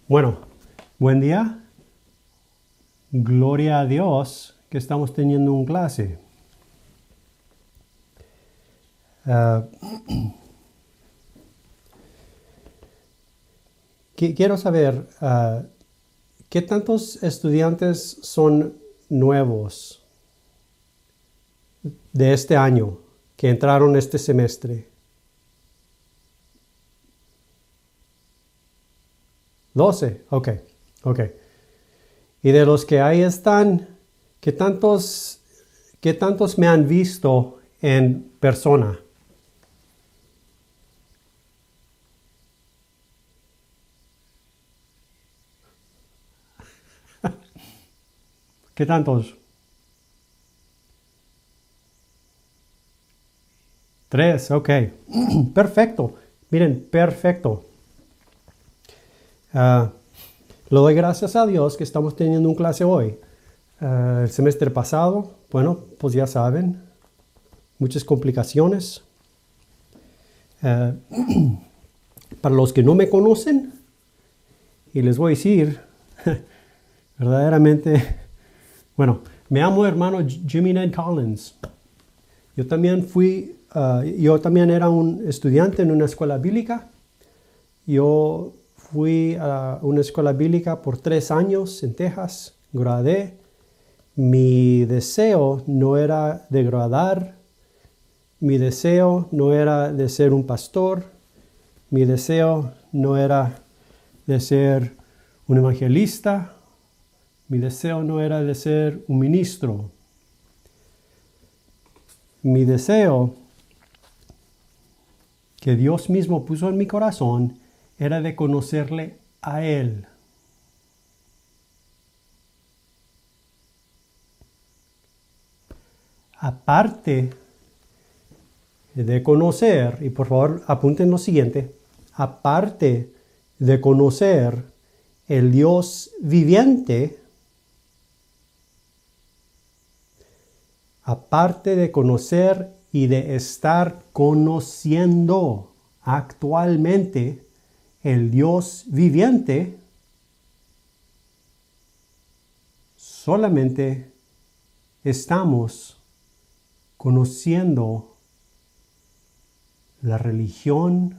Bueno, buen día. Gloria a Dios que estamos teniendo un clase. Ah, quiero saber, ¿qué tantos estudiantes son nuevos de este año que entraron este semestre? 12, ok, ok. Y de los que ahí están, ¿qué tantos me han visto en persona? ¿Qué tantos? Tres, ok. Perfecto. Miren, perfecto. Ah, le doy gracias a Dios que estamos teniendo un clase hoy. El semestre pasado, bueno, pues ya saben, muchas complicaciones. Ah, para los que no me conocen, y les voy a decir, verdaderamente, bueno, me llamo hermano Jimmy Ned Collins. Yo también era un estudiante en una escuela bíblica. Yo fui a una escuela bíblica por 3 años en Texas, gradué. Mi deseo no era de graduar, mi deseo no era de ser un pastor, mi deseo no era de ser un evangelista, mi deseo no era de ser un ministro. Mi deseo que Dios mismo puso en mi corazón era de conocerle a Él. Aparte de conocer, y por favor apunten lo siguiente, aparte de conocer el Dios viviente, aparte de conocer y de estar conociendo actualmente el Dios viviente, solamente estamos conociendo la religión,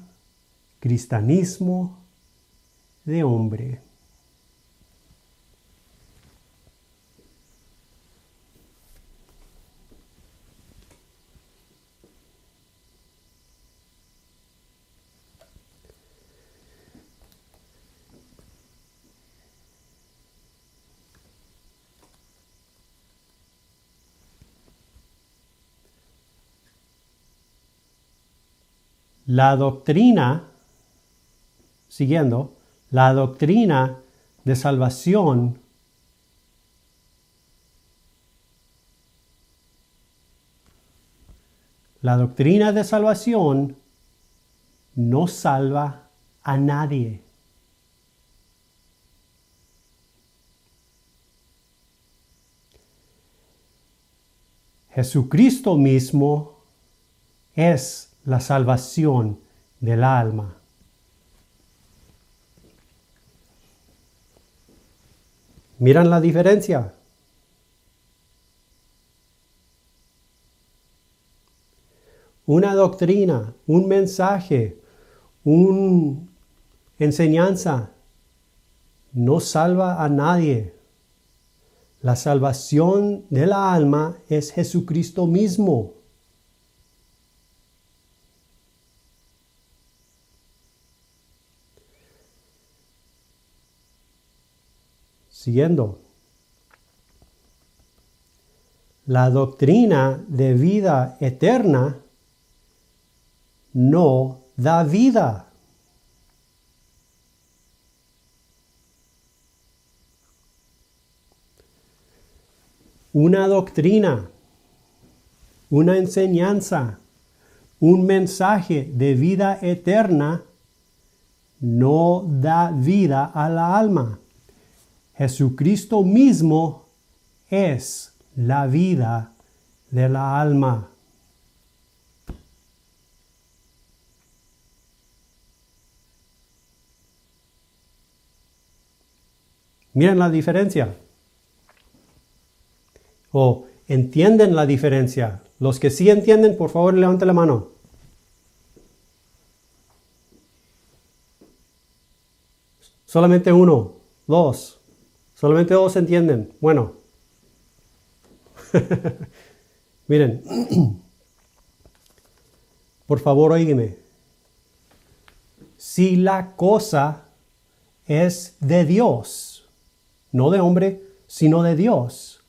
cristianismo de hombre. La doctrina, siguiendo, la doctrina de salvación no salva a nadie. Jesucristo mismo es la salvación del alma. ¿Miran la diferencia? Una doctrina, un mensaje, una enseñanza no salva a nadie. La salvación del alma es Jesucristo mismo. Siguiendo. La doctrina de vida eterna no da vida. Una doctrina, una enseñanza, un mensaje de vida eterna no da vida a la alma. Jesucristo mismo es la vida de la alma. Miren la diferencia. ¿O entienden la diferencia? Los que sí entienden, por favor, levanten la mano. Solamente uno, dos. Solamente dos entienden. Bueno. Miren. Por favor, oígame. Si la cosa es de Dios, no de hombre, sino de Dios,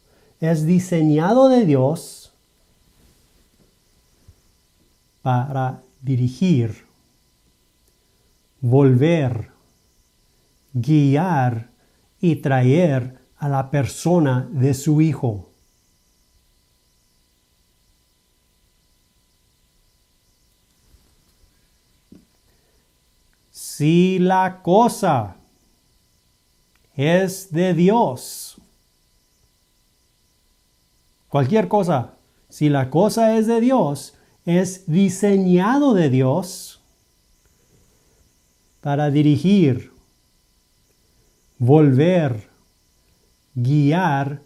es diseñado de Dios para dirigir, volver, guiar y traer a la persona de su Hijo. Si la cosa es de Dios, cualquier cosa, si la cosa es de Dios, es diseñado de Dios para dirigir, volver, guiar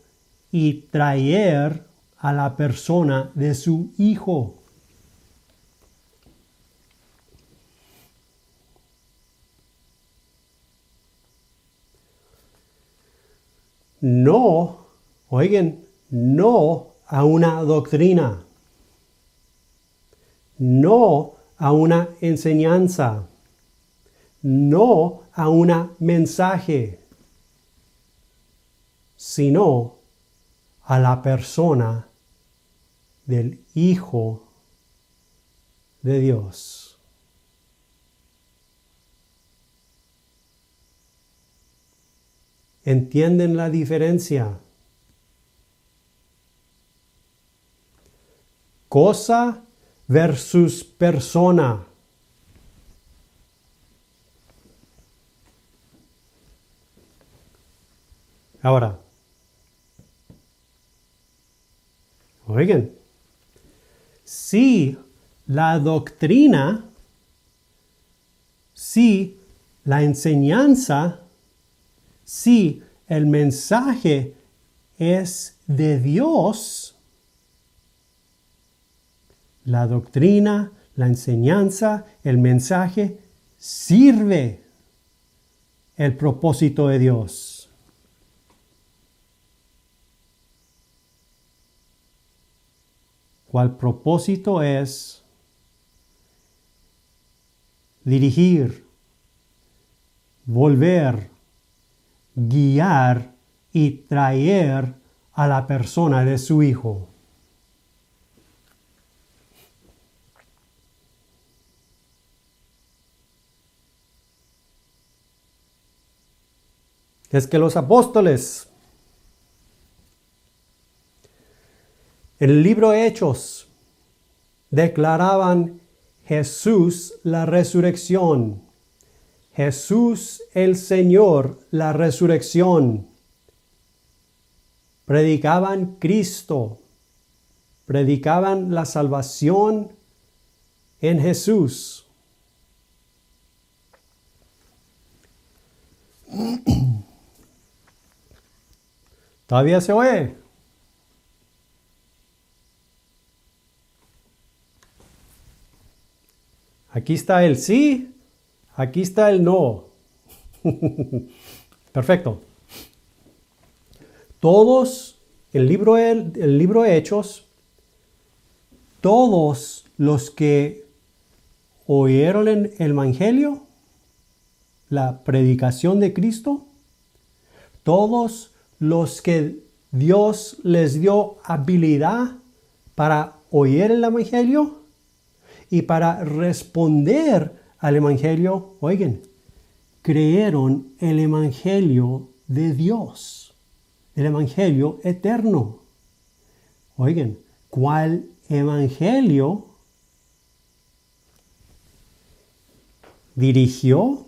y traer a la persona de su Hijo. No, oigan, no a una doctrina, no a una enseñanza, no a un mensaje, sino a la persona del Hijo de Dios. ¿Entienden la diferencia? Cosa versus persona. Ahora, oigan, si la doctrina, si la enseñanza, si el mensaje es de Dios, la doctrina, la enseñanza, el mensaje sirve el propósito de Dios. ¿Cuál propósito es? Dirigir, volver, guiar y traer a la persona de su Hijo. Es que los apóstoles, en el libro de Hechos, declaraban Jesús la resurrección. Jesús el Señor, la resurrección. Predicaban Cristo. Predicaban la salvación en Jesús. ¿Todavía se oye? Aquí está el sí, aquí está el no. Perfecto. Todos, el libro de Hechos, todos los que oyeron el Evangelio, la predicación de Cristo, todos los que Dios les dio habilidad para oír el Evangelio y para responder al Evangelio, oigan, creyeron el Evangelio de Dios, el Evangelio eterno. Oigan, ¿cuál Evangelio dirigió,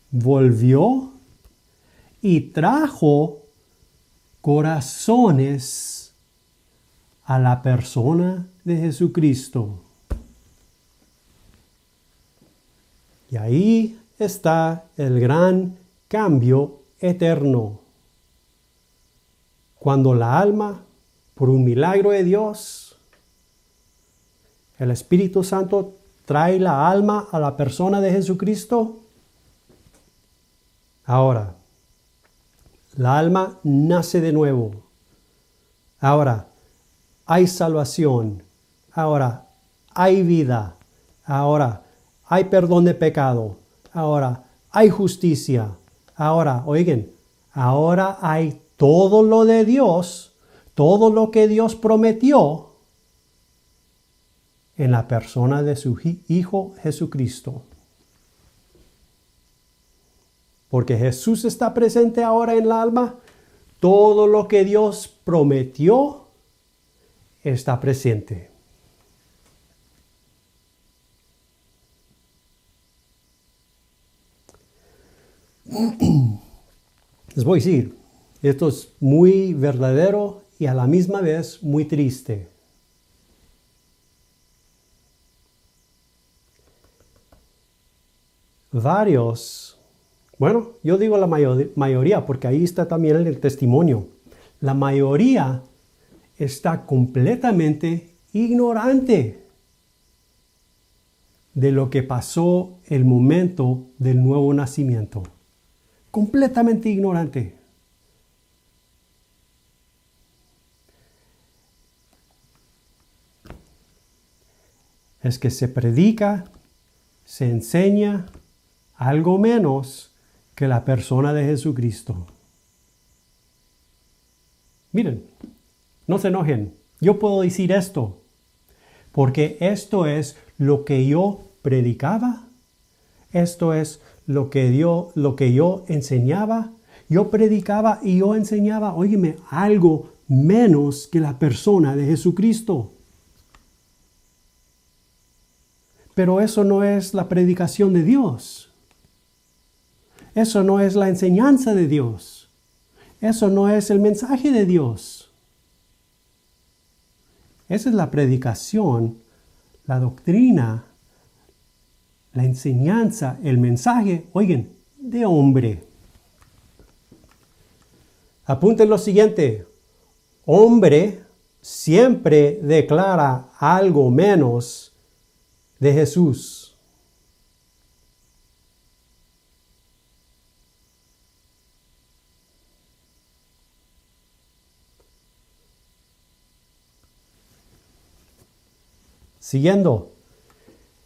volvió y trajo corazones a la persona de Jesucristo? Y ahí está el gran cambio eterno. Cuando la alma, por un milagro de Dios, el Espíritu Santo trae la alma a la persona de Jesucristo, ahora, la alma nace de nuevo. Ahora, hay salvación. Ahora, hay vida. Ahora, hay perdón de pecado. Ahora, hay justicia. Ahora, oigan, ahora hay todo lo de Dios, todo lo que Dios prometió en la persona de su Hijo Jesucristo. Porque Jesús está presente ahora en la alma, todo lo que Dios prometió está presente. Les voy a decir, esto es muy verdadero y a la misma vez muy triste. Varios, bueno, yo digo la mayoría porque ahí está también el testimonio. La mayoría está completamente ignorante de lo que pasó el momento del nuevo nacimiento. Completamente ignorante. Es que se predica, se enseña algo menos que la persona de Jesucristo. Miren, no se enojen. Yo puedo decir esto, porque esto es lo que yo predicaba, esto es lo que yo enseñaba. Yo predicaba y yo enseñaba, óyeme, algo menos que la persona de Jesucristo. Pero eso no es la predicación de Dios. Eso no es la enseñanza de Dios. Eso no es el mensaje de Dios. Esa es la predicación, la doctrina, la enseñanza, el mensaje, oigan, de hombre. Apunten lo siguiente. Hombre siempre declara algo menos de Jesús. Siguiendo,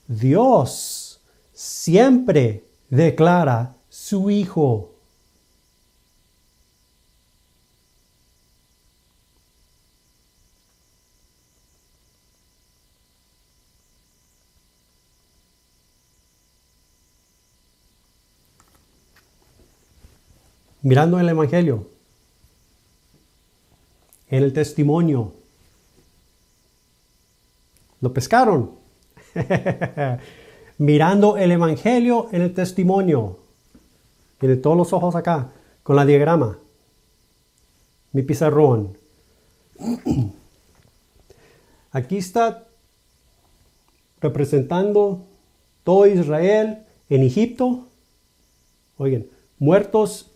Dios siempre declara su Hijo. Mirando el Evangelio, en el testimonio, lo pescaron. Mirando el Evangelio en el testimonio. Tiene todos los ojos acá, con la diagrama. Mi pizarrón. Aquí está representando todo Israel en Egipto. Oigan, muertos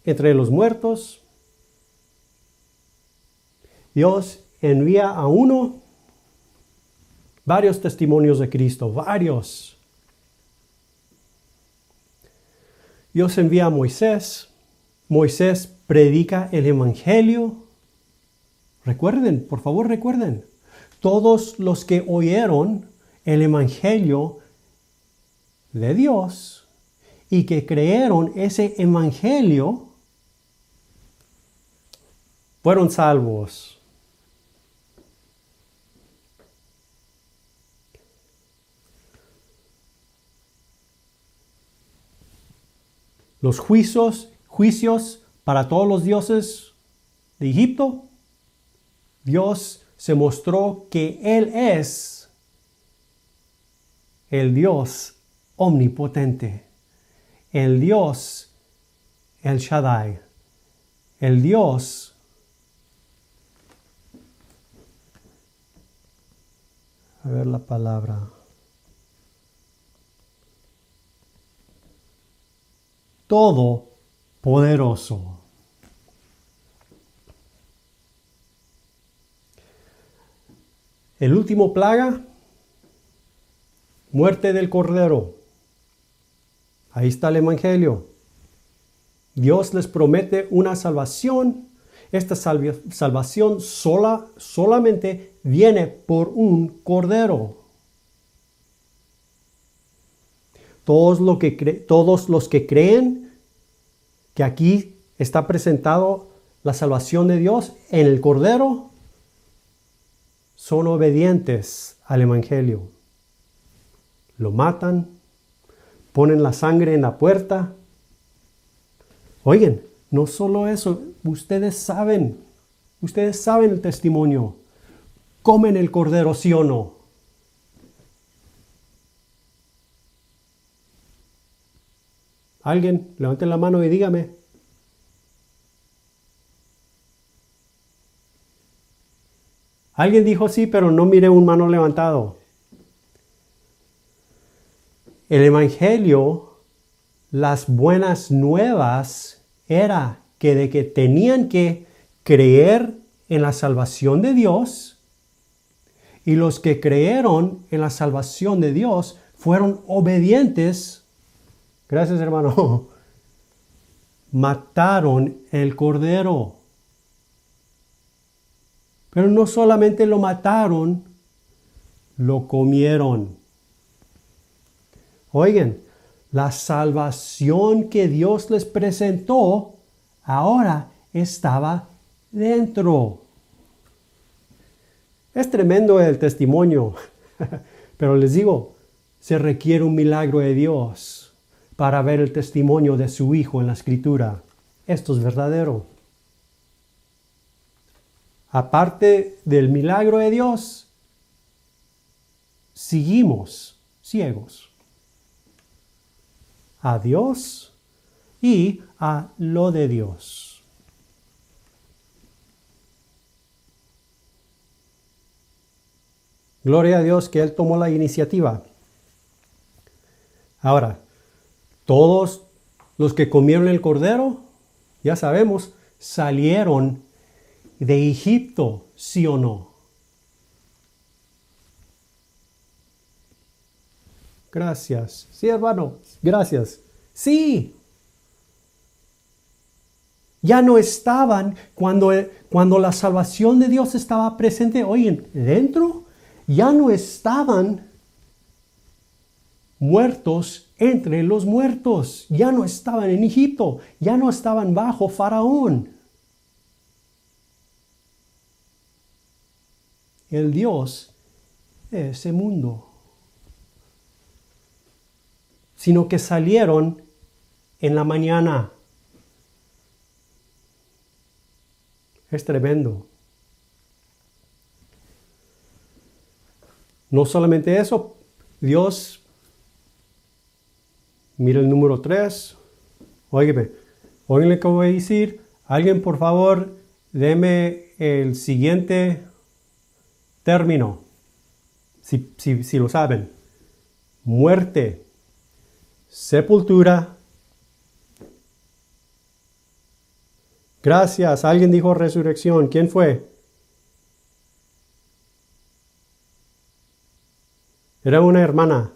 entre los muertos. Dios envía a uno varios testimonios de Cristo, varios. Dios envía a Moisés. Moisés predica el Evangelio. Recuerden, por favor recuerden. Todos los que oyeron el Evangelio de Dios y que creyeron ese Evangelio fueron salvos. Los juicios para todos los dioses de Egipto, Dios se mostró que Él es el Dios omnipotente, el Dios El Shaddai, el Dios a ver la palabra. poderoso. El último plaga, muerte del cordero. Ahí está el Evangelio. Dios les promete una salvación. Esta salvación solamente viene por un cordero. Todos los que creen que aquí está presentado la salvación de Dios en el cordero, son obedientes al Evangelio. Lo matan, ponen la sangre en la puerta. Oigan, no solo eso, ustedes saben el testimonio. ¿Comen el cordero, sí o no? Alguien, levante la mano y dígame. Alguien dijo sí, pero no miré un mano levantado. El Evangelio, las buenas nuevas, era que de que tenían que creer en la salvación de Dios, y los que creyeron en la salvación de Dios fueron obedientes. Gracias, hermano. Mataron el cordero. Pero no solamente lo mataron, lo comieron. Oigan, la salvación que Dios les presentó ahora estaba dentro. Es tremendo el testimonio, pero les digo, se requiere un milagro de Dios para ver el testimonio de su Hijo en la Escritura. Esto es verdadero. Aparte del milagro de Dios, seguimos ciegos a Dios y a lo de Dios. Gloria a Dios que Él tomó la iniciativa. Ahora, todos los que comieron el cordero, ya sabemos, salieron de Egipto, ¿sí o no? Gracias. Sí, hermano, gracias. Sí. Ya no estaban cuando la salvación de Dios estaba presente. Oye, dentro ya no estaban muertos entre los muertos. Ya no estaban en Egipto. Ya no estaban bajo Faraón. El Dios de ese mundo. Sino que salieron en la mañana. Es tremendo. No solamente eso, Dios, mira el número 3. Óigame, oigan lo que voy a decir. Alguien, por favor, deme el siguiente término, si lo saben. Muerte, sepultura. Gracias. Alguien dijo resurrección. ¿Quién fue? Era una hermana.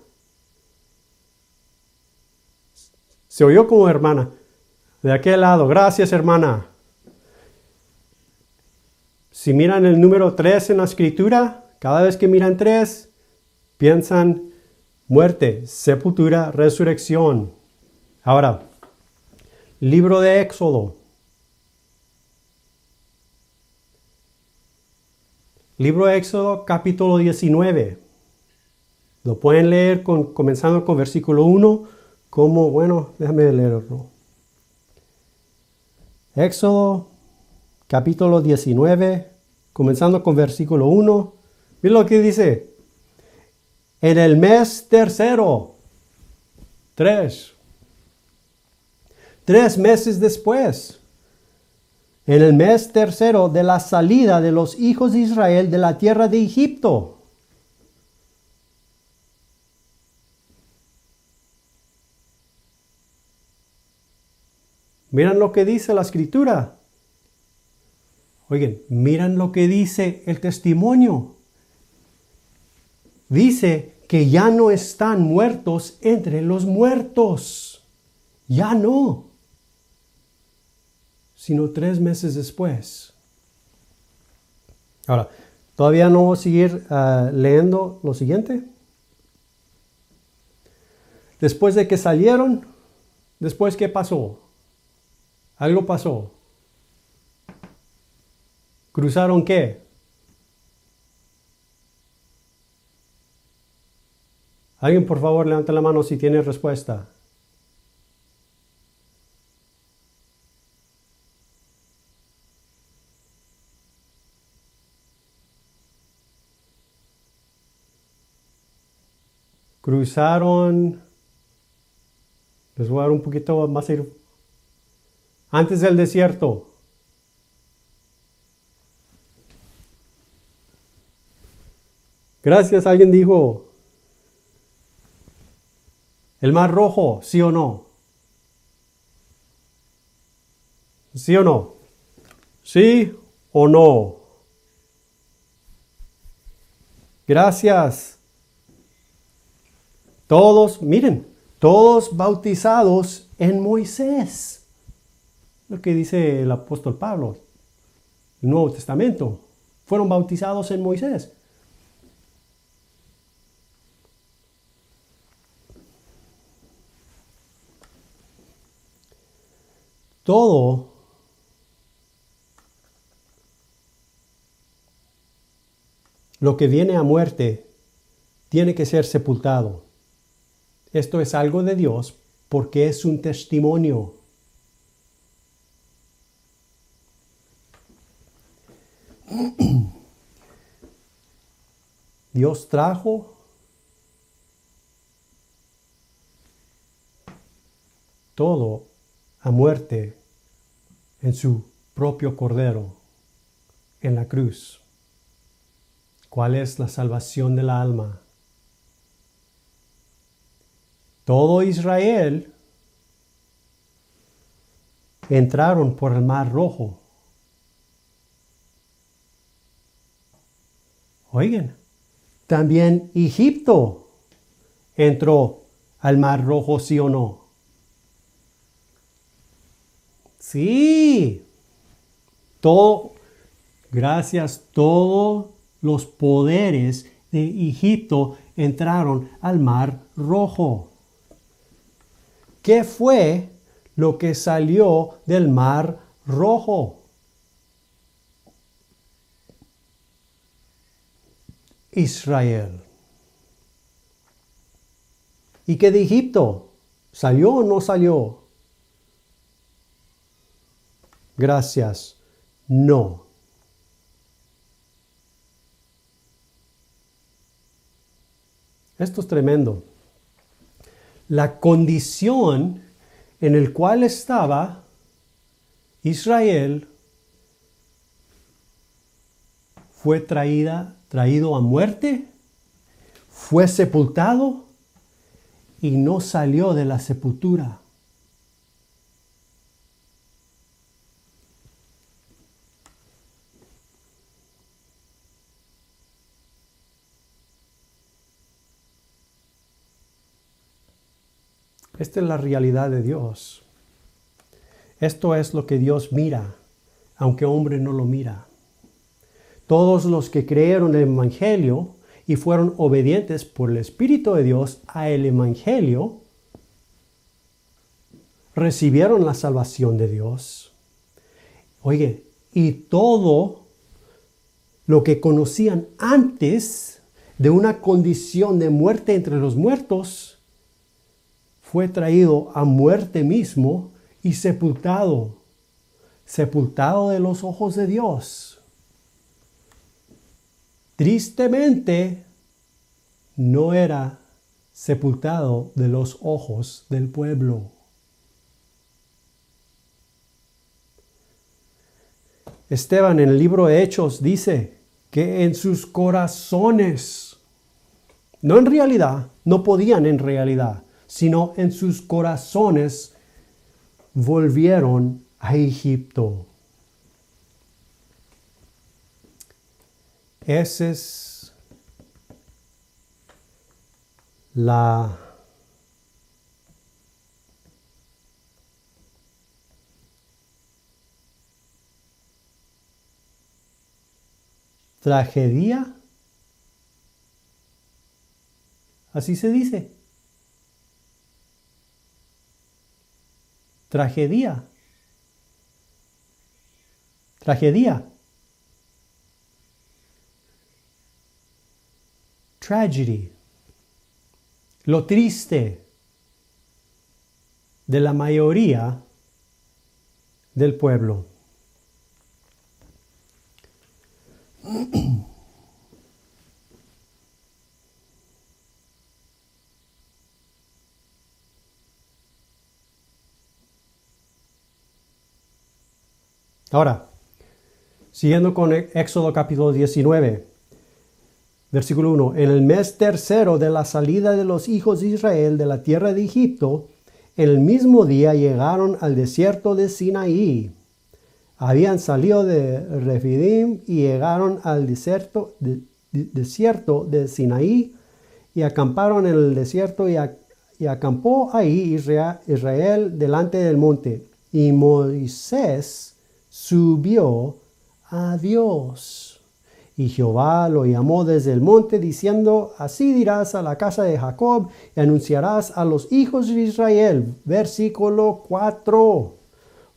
Se oyó como hermana. De aquel lado. Gracias, hermana. Si miran el número 3 en la escritura, cada vez que miran 3, piensan muerte, sepultura, resurrección. Ahora, libro de Éxodo. Libro de Éxodo, capítulo 19. Lo pueden leer comenzando con versículo 1. Déjame leerlo. Éxodo, capítulo 19, comenzando con versículo 1. Miren lo que dice. En el mes tercero. 3 meses después. En el mes tercero de la salida de los hijos de Israel de la tierra de Egipto. Miren lo que dice la escritura. Oigan, miren lo que dice el testimonio. Dice que ya no están muertos entre los muertos. Ya no. Sino 3 meses después. Ahora, ¿todavía no voy a seguir leyendo lo siguiente? Después de que salieron, ¿después qué pasó? Algo pasó. ¿Cruzaron qué? Alguien por favor levante la mano si tiene respuesta. Cruzaron. Les voy a dar un poquito más. Antes del desierto. Gracias, alguien dijo. El Mar Rojo, ¿sí o no? ¿Sí o no? ¿Sí o no? Gracias. Todos, miren, todos bautizados en Moisés. Lo que dice el apóstol Pablo, el Nuevo Testamento. Fueron bautizados en Moisés. Todo lo que viene a muerte tiene que ser sepultado. Esto es algo de Dios porque es un testimonio. Dios trajo todo a muerte en su propio Cordero en la cruz. ¿Cuál es la salvación del alma? Todo Israel entraron por el Mar Rojo. Oigan, también Egipto entró al Mar Rojo, ¿sí o no? Sí. Gracias, todos los poderes de Egipto entraron al Mar Rojo. ¿Qué fue lo que salió del Mar Rojo? Israel. ¿Y qué de Egipto? ¿Salió o no salió? Gracias. No. Esto es tremendo. La condición en la cual estaba Israel fue traído a muerte, fue sepultado y no salió de la sepultura. Esta es la realidad de Dios. Esto es lo que Dios mira, aunque hombre no lo mira. Todos los que creyeron el Evangelio y fueron obedientes por el Espíritu de Dios a el Evangelio, recibieron la salvación de Dios. Oye, y todo lo que conocían antes de una condición de muerte entre los muertos, fue traído a muerte mismo y sepultado de los ojos de Dios. Tristemente, no era sepultado de los ojos del pueblo. Esteban en el libro de Hechos dice que en sus corazones, no en realidad, no podían en realidad, sino en sus corazones volvieron a Egipto. Esa es la tragedia, así se dice. Tragedia. Tragedia. Tragedy. Lo triste de la mayoría del pueblo. Ahora, siguiendo con Éxodo capítulo 19, versículo 1. En el mes tercero de la salida de los hijos de Israel de la tierra de Egipto, en el mismo día llegaron al desierto de Sinaí. Habían salido de Refidim y llegaron al desierto de Sinaí y acamparon en el desierto y acampó ahí Israel delante del monte. Y Moisés subió a Dios. Y Jehová lo llamó desde el monte diciendo, así dirás a la casa de Jacob y anunciarás a los hijos de Israel. Versículo 4.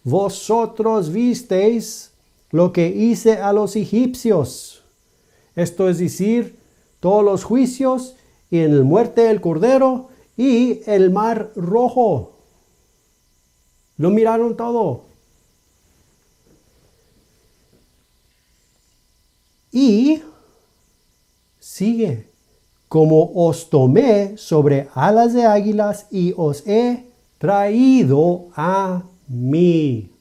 Vosotros visteis lo que hice a los egipcios. Esto es decir, todos los juicios y en la muerte del Cordero y el mar rojo. Lo miraron todo. Y sigue, como os tomé sobre alas de águilas y os he traído a mí.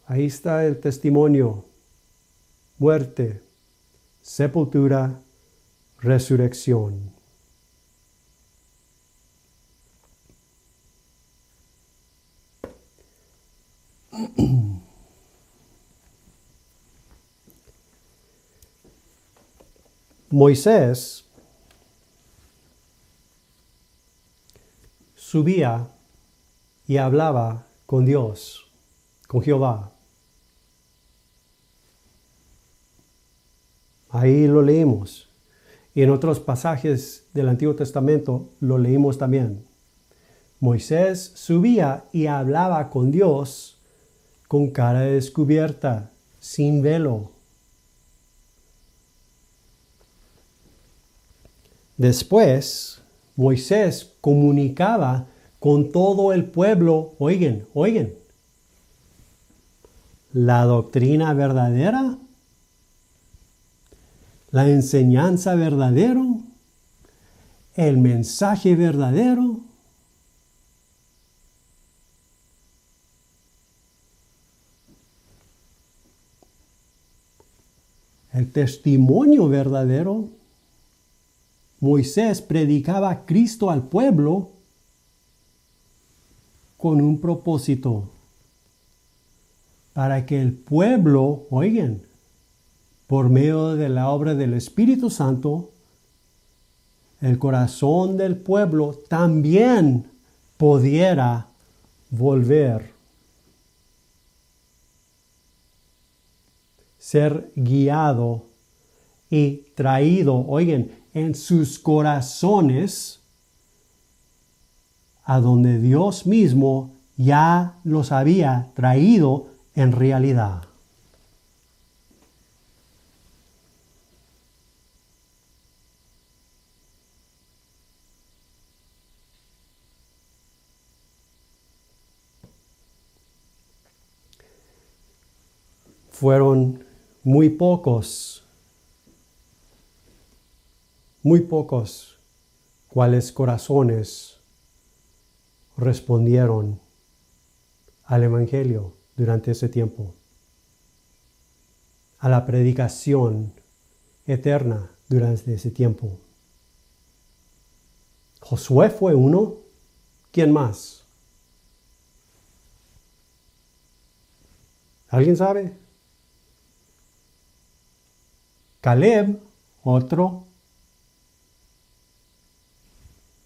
Ahí está el testimonio. Muerte, sepultura, resurrección. Moisés subía y hablaba con Dios, con Jehová. Ahí lo leímos. Y en otros pasajes del Antiguo Testamento lo leímos también. Moisés subía y hablaba con Dios con cara descubierta, sin velo. Después, Moisés comunicaba con todo el pueblo, oigan, la doctrina verdadera, la enseñanza verdadera, el mensaje verdadero. El testimonio verdadero. Moisés predicaba a Cristo al pueblo con un propósito. Para que el pueblo, oigan, por medio de la obra del Espíritu Santo, el corazón del pueblo también pudiera volver. Ser guiado y traído, oigan, en sus corazones a donde Dios mismo ya los había traído en realidad. Fueron muy pocos cuáles corazones respondieron al Evangelio durante ese tiempo, a la predicación eterna durante ese tiempo. Josué fue uno. ¿Quién más? ¿Alguien sabe? Caleb, otro.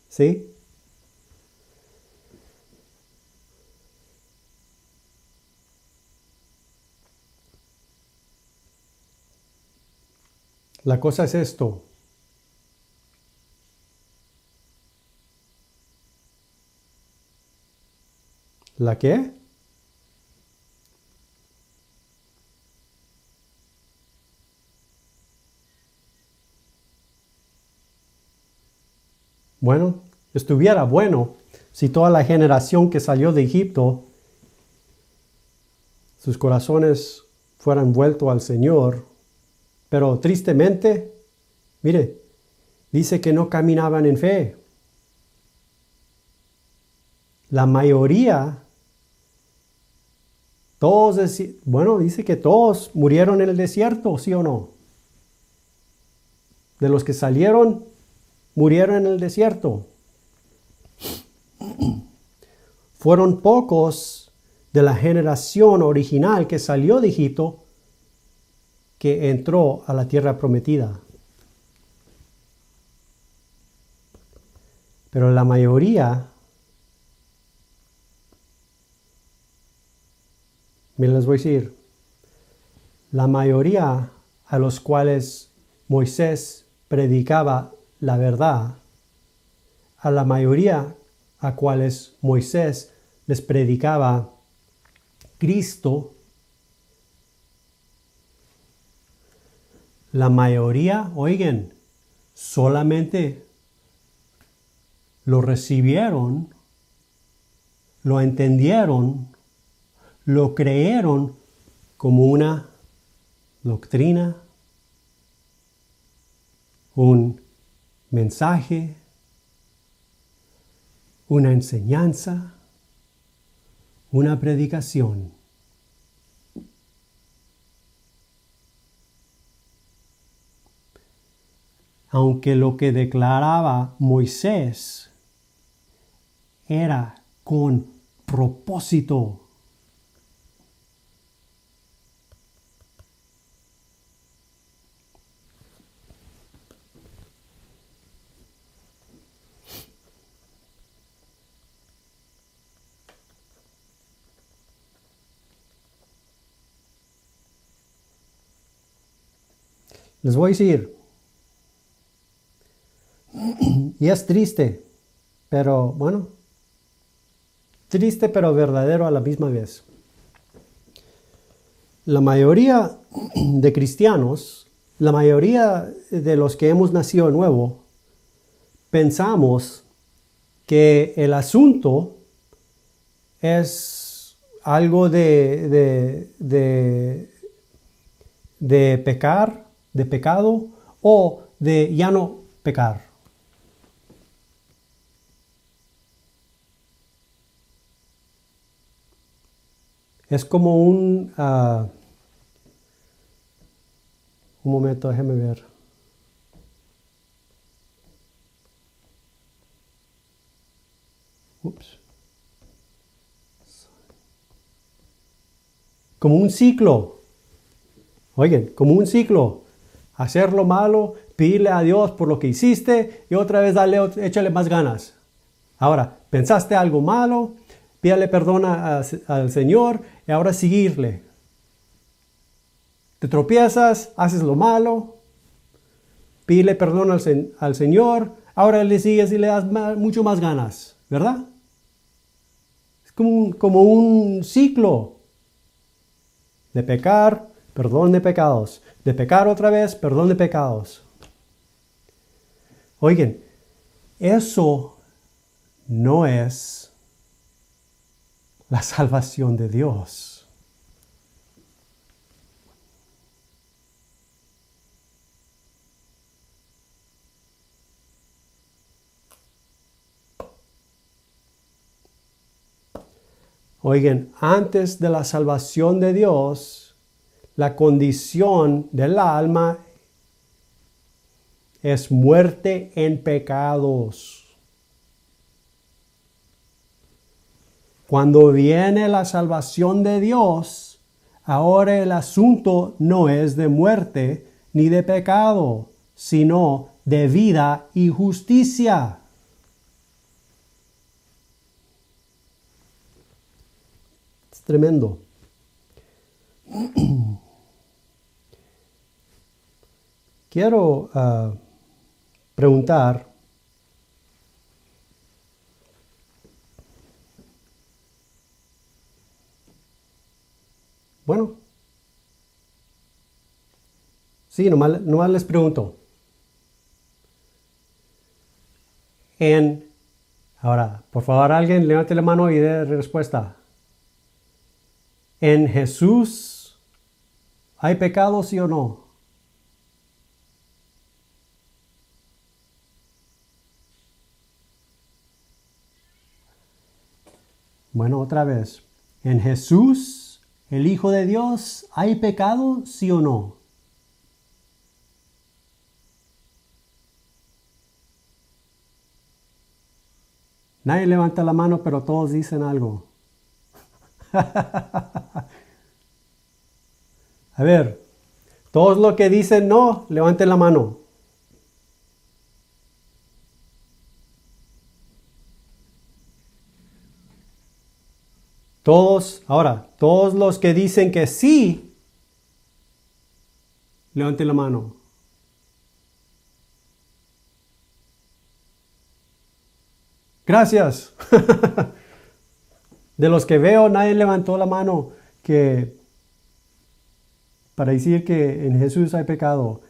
¿Sí? La cosa es esto. ¿La qué? Bueno, estuviera bueno si toda la generación que salió de Egipto, sus corazones fueran vueltos al Señor, pero tristemente, mire, dice que no caminaban en fe. La mayoría, dice que todos murieron en el desierto, ¿sí o no? De los que salieron, murieron en el desierto. Fueron pocos de la generación original que salió de Egipto que entró a la tierra prometida. Pero la mayoría, miren, les voy a decir, la mayoría a los cuales Moisés predicaba la verdad, a la mayoría a cuales Moisés les predicaba Cristo, la mayoría, oigan, solamente lo recibieron, lo entendieron, lo creyeron como una doctrina, un mensaje, una enseñanza, una predicación. Aunque lo que declaraba Moisés era con propósito. Les voy a decir, y es triste, pero bueno, triste pero verdadero a la misma vez. La mayoría de cristianos, la mayoría de los que hemos nacido de nuevo, pensamos que el asunto es algo de pecar, de pecado, o de ya no pecar. Es como un momento, déjeme ver. Ups. Como un ciclo. Oigan, como un ciclo. Hacer lo malo, pedirle a Dios por lo que hiciste y otra vez échale más ganas. Ahora, pensaste algo malo, pídale perdón al Señor y ahora seguirle. Te tropiezas, haces lo malo, pídele perdón al Señor, ahora le sigues y le das mucho más ganas, ¿verdad? Es como un ciclo de pecar, perdón de pecados, de pecar otra vez, perdón de pecados. Oigan, eso no es la salvación de Dios. Oigan, antes de la salvación de Dios, la condición del alma es muerte en pecados. Cuando viene la salvación de Dios, Ahora el asunto no es de muerte ni de pecado, sino de vida y justicia. Es tremendo. Quiero preguntar, bueno, sí, nomás les pregunto. Ahora, por favor, alguien levante la mano y dé respuesta. ¿En Jesús hay pecado, sí o no? Bueno, otra vez. ¿En Jesús, el Hijo de Dios, hay pecado, sí o no? Nadie levanta la mano, pero todos dicen algo. A ver, todos los que dicen no, levanten la mano. Todos los que dicen que sí, levanten la mano. Gracias. De los que veo, nadie levantó la mano para decir que en Jesús hay pecado.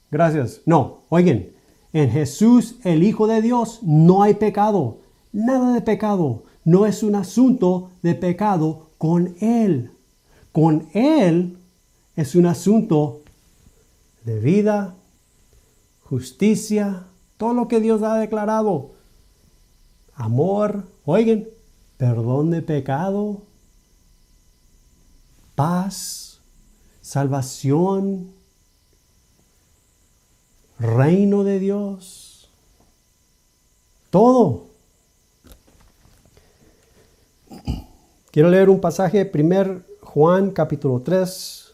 Gracias. No, oigan, en Jesús, el Hijo de Dios, no hay pecado. Nada de pecado. No es un asunto de pecado con Él. Con Él es un asunto de vida, justicia, todo lo que Dios ha declarado. Amor, oigan, perdón de pecado, paz, salvación, reino de Dios, todo. Quiero leer un pasaje, 1 Juan capítulo 3,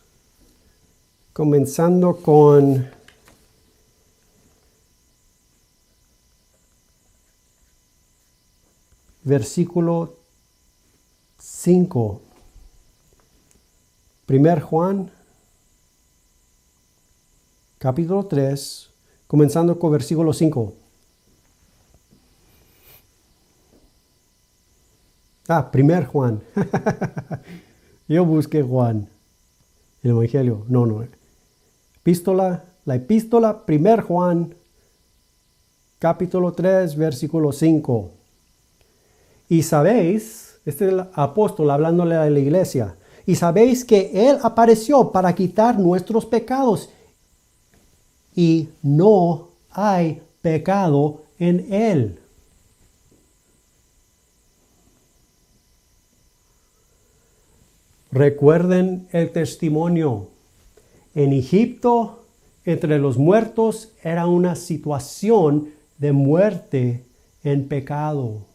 comenzando con versículo 5. 1 Juan capítulo 3, comenzando con versículo 5. Ah, 1 Juan. Yo busqué Juan, el Evangelio. No. La epístola 1 Juan, capítulo 3, versículo 5. Y sabéis, este es el apóstol hablándole a la iglesia, y sabéis que Él apareció para quitar nuestros pecados, y no hay pecado en Él. Recuerden el testimonio. En Egipto, entre los muertos, era una situación de muerte en pecado.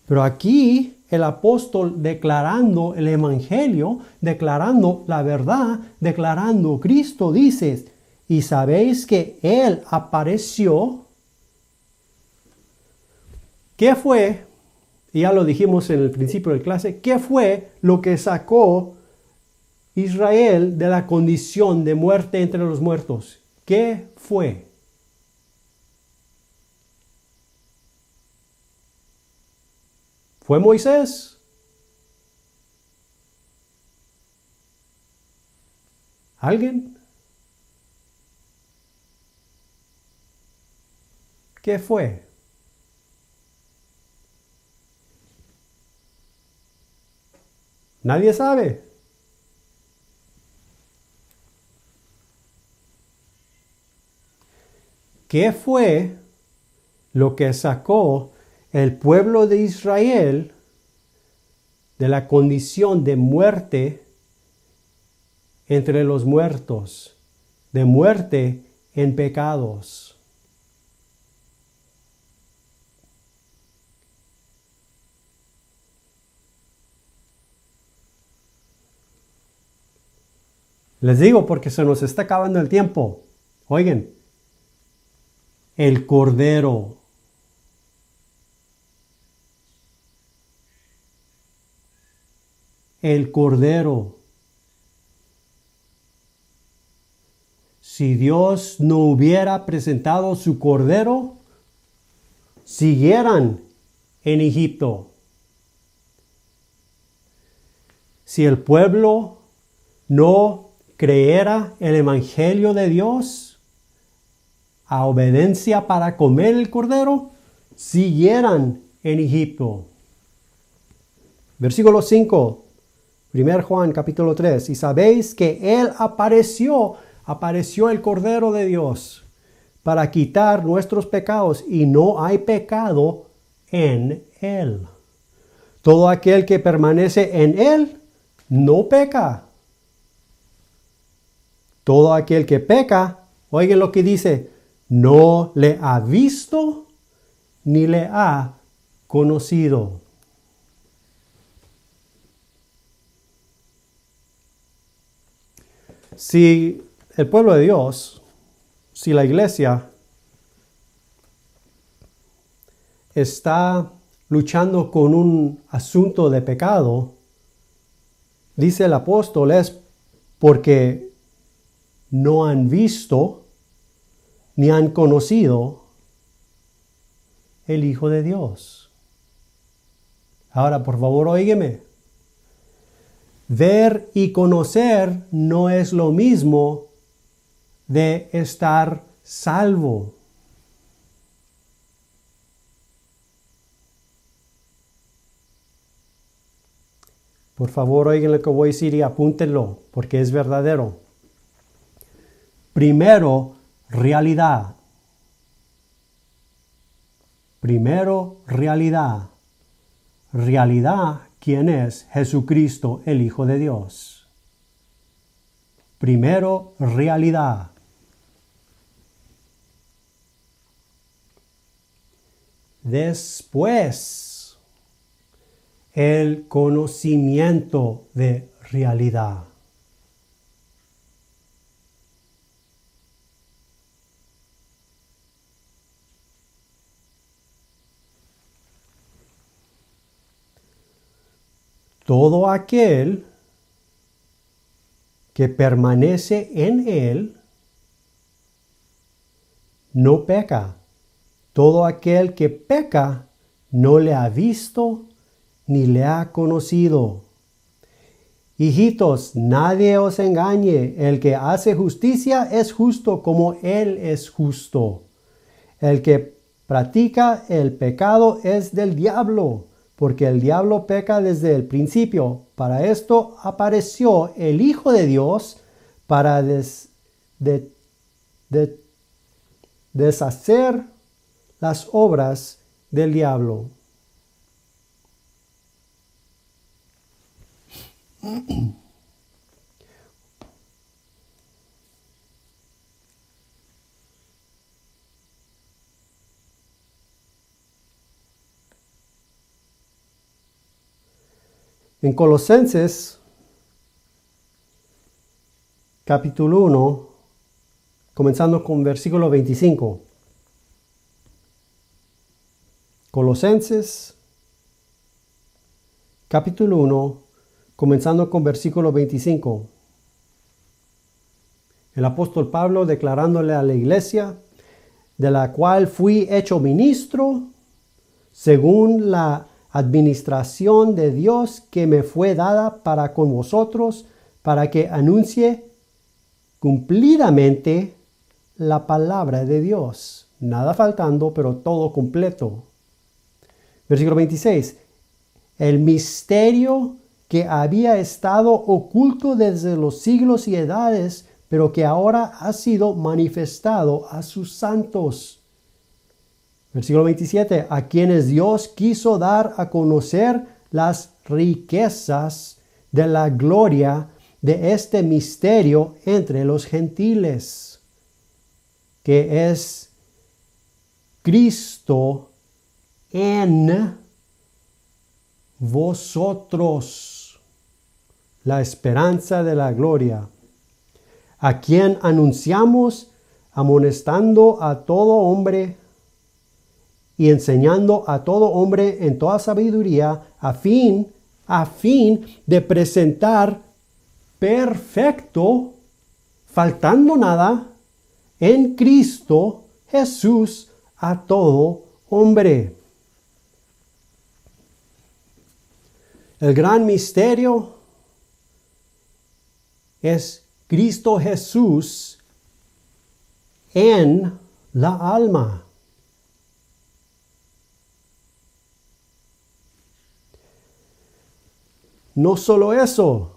Pero aquí el apóstol declarando el evangelio, declarando la verdad, declarando Cristo, dice, y sabéis que Él apareció. ¿Qué fue? Y ya lo dijimos en el principio de clase, ¿qué fue lo que sacó Israel de la condición de muerte entre los muertos? ¿Qué fue? ¿Fue Moisés? ¿Alguien? ¿Qué fue? Nadie sabe. ¿Qué fue lo que sacó el pueblo de Israel de la condición de muerte entre los muertos, de muerte en pecados? Les digo porque se nos está acabando el tiempo. Oigan, el Cordero. El Cordero. Si Dios no hubiera presentado su Cordero, siguieran en Egipto. Si el pueblo no creera el Evangelio de Dios, a obediencia para comer el Cordero, siguieran en Egipto. Versículo 5, 1 Juan capítulo 3. Y sabéis que Él apareció el Cordero de Dios para quitar nuestros pecados y no hay pecado en Él. Todo aquel que permanece en Él no peca. Todo aquel que peca, oigan lo que dice, no le ha visto ni le ha conocido. Si el pueblo de Dios, si la iglesia está luchando con un asunto de pecado, dice el apóstol, es porque no han visto ni han conocido el Hijo de Dios. Ahora, por favor, óigame. Ver y conocer no es lo mismo de estar salvo. Por favor, oigan lo que voy a decir y apúntenlo, porque es verdadero. Primero, realidad. Primero, realidad. Realidad, ¿quién es? Jesucristo, el Hijo de Dios. Primero, realidad. Después, el conocimiento de realidad. Todo aquel que permanece en Él no peca. Todo aquel que peca no le ha visto ni le ha conocido. Hijitos, nadie os engañe. El que hace justicia es justo como Él es justo. El que practica el pecado es del diablo, porque el diablo peca desde el principio. Para esto apareció el Hijo de Dios para deshacer las obras del diablo. En Colosenses, capítulo 1, comenzando con versículo 25. Colosenses, capítulo 1, comenzando con versículo 25. El apóstol Pablo declarándole a la iglesia, de la cual fui hecho ministro, según la administración de Dios que me fue dada para con vosotros, para que anuncie cumplidamente la palabra de Dios. Nada faltando, pero todo completo. Versículo 26. El misterio que había estado oculto desde los siglos y edades, pero que ahora ha sido manifestado a sus santos. Versículo 27, a quienes Dios quiso dar a conocer las riquezas de la gloria de este misterio entre los gentiles, que es Cristo en vosotros, la esperanza de la gloria. a quien anunciamos, amonestando a todo hombre y enseñando a todo hombre en toda sabiduría, a fin de presentar perfecto, faltando nada, en Cristo Jesús a todo hombre. El gran misterio es Cristo Jesús en la alma. No solo eso.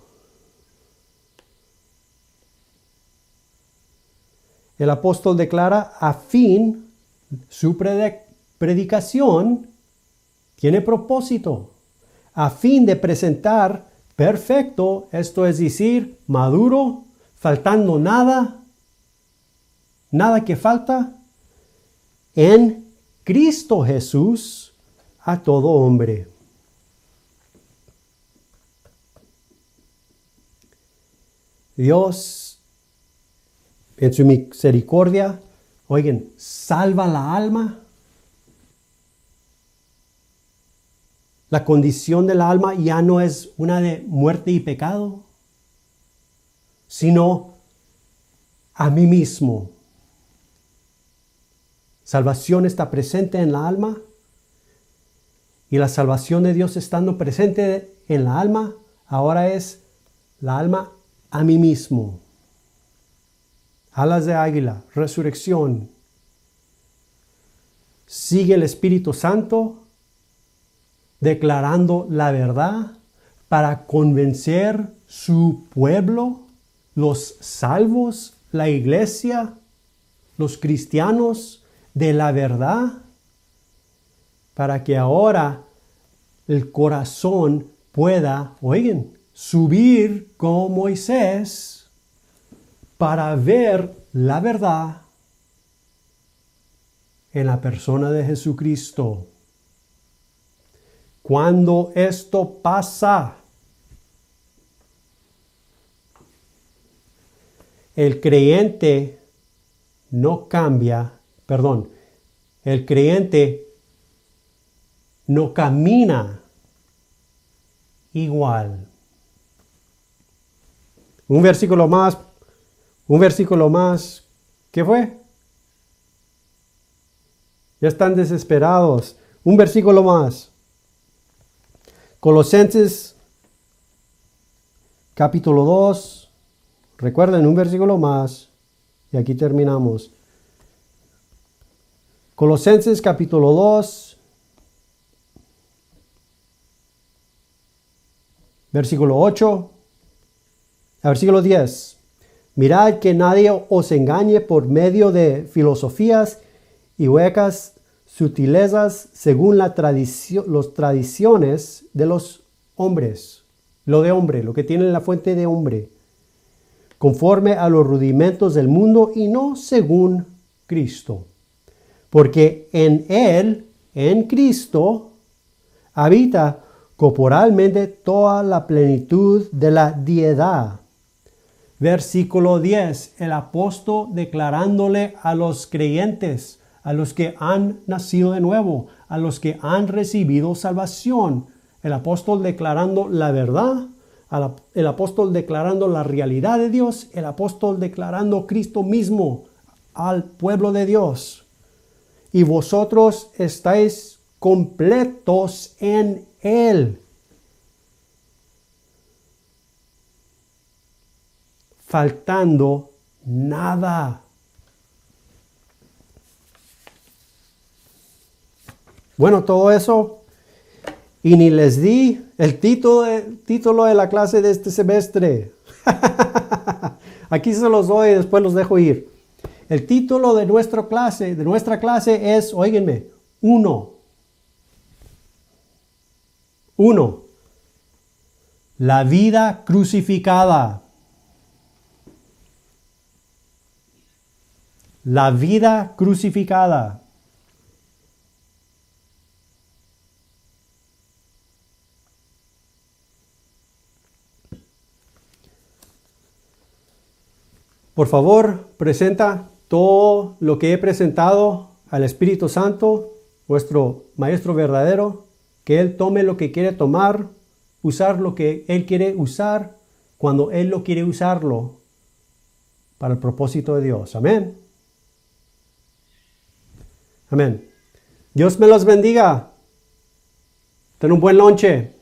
El apóstol declara su predicación tiene propósito, a fin de presentar perfecto, esto es decir, maduro, faltando nada que falta, en Cristo Jesús a todo hombre. Dios, en su misericordia, oigan, salva la alma. La condición del alma ya no es una de muerte y pecado, sino a mí mismo. Salvación está presente en la alma, y la salvación de Dios estando presente en la alma, ahora es la alma a mí mismo. Alas de águila, resurrección. Sigue el Espíritu Santo declarando la verdad para convencer su pueblo, los salvos, la iglesia, los cristianos, de la verdad, para que ahora el corazón pueda, oigan, subir como Moisés para ver la verdad en la persona de Jesucristo. Cuando esto pasa, el creyente no camina igual. Un versículo más, ¿qué fue? Ya están desesperados. Un versículo más. Colosenses capítulo 2. Recuerden, un versículo más. Y aquí terminamos. Colosenses capítulo 2. Versículo 8. Versículo 10. Mirad que nadie os engañe por medio de filosofías y huecas sutilezas según las tradiciones de los hombres. Lo de hombre, lo que tiene la fuente de hombre. Conforme a los rudimentos del mundo y no según Cristo. Porque en Él, en Cristo, habita corporalmente toda la plenitud de la deidad. Versículo 10, el apóstol declarándole a los creyentes, a los que han nacido de nuevo, a los que han recibido salvación. El apóstol declarando la verdad, el apóstol declarando la realidad de Dios, el apóstol declarando Cristo mismo al pueblo de Dios. Y vosotros estáis completos en Él, faltando nada. Bueno, todo eso, y ni les di el título de la clase de este semestre. Aquí se los doy y después los dejo ir. El título de nuestra clase es, óiganme, 1. La vida crucificada. La vida crucificada. Por favor, presenta todo lo que he presentado al Espíritu Santo, vuestro Maestro verdadero, que Él tome lo que quiere tomar, usar lo que Él quiere usar, cuando Él lo quiere usarlo para el propósito de Dios. Amén. Amén. Dios me los bendiga. Ten un buen lonche.